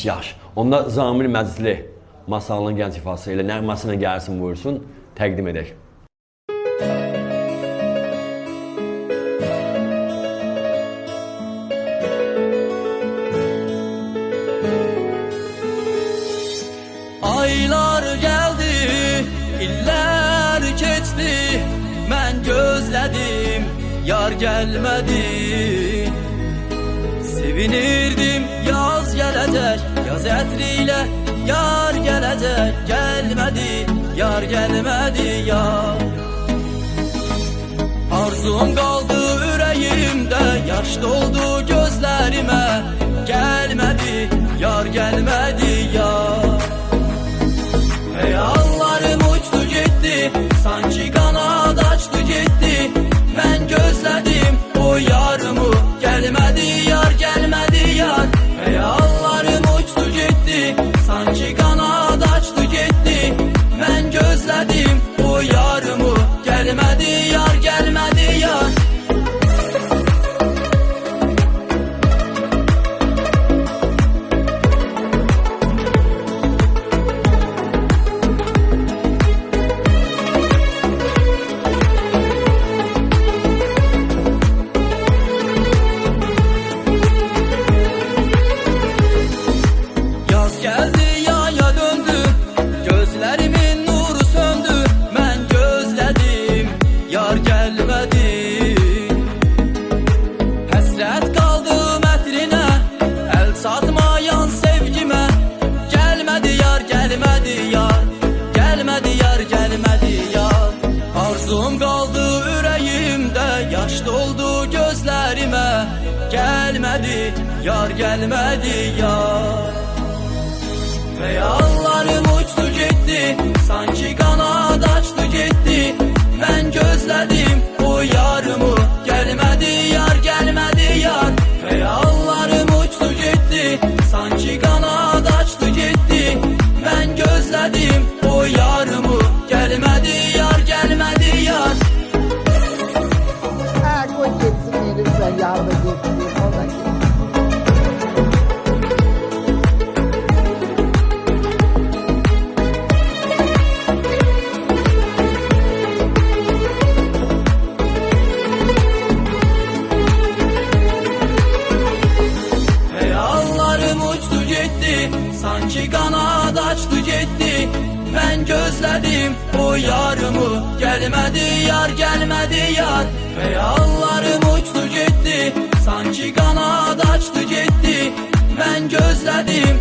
Yaş. Onda Zamir Məclisli masalının gənc ifası ilə nəğməsilə gəlsin buyursun, təqdim edək. Aylar geldi, iller keçti, mən gözlədim, yar gelmedi. Sevinirdim, yaz gelecek, yaz ətriyle, yar gelecek, gelmedi, yar gelmedi, yar. Arzum kaldı yüreğimde, yaş doldu gözlerime, gelmedi, yar gelmedi, yar. Hayallarım uçtu gitti, sanki kanat açtı gitti. Ben gözledim o yarımı, gelmedi yar, gelmedi yar. Hayallarım uçtu gitti, sanki kanat açtı gitti. Ben gözledim o yarımı, gelmedi yar, gelmedi yar. Satmayan sevgime, gelmedi yar, gelmedi yar. Gelmedi yar, gelmedi yar. Arzum kaldı yüreğimde, yaş doldu gözlerime. Gelmedi yar, gelmedi yar. Hayallarım uçtu gitti, sanki kanat açtı gitti. Ben gözledim o yarımı, gelmedi yar, gelmedi yar. Hayallarım uçtu gitti, sanki kanat açtı gitti. Ben gözledim o yarımı, gelmedi yar, gelmedi yar. Koy geçsin verirsen yardım geçsin, o da geçsin. Sanki kanat açtı gitti. Ben gözledim o yarımı, gelmedi yar, gelmedi yar. Hayallarım uçtu gitti, sanki kanat açtı gitti. Ben gözledim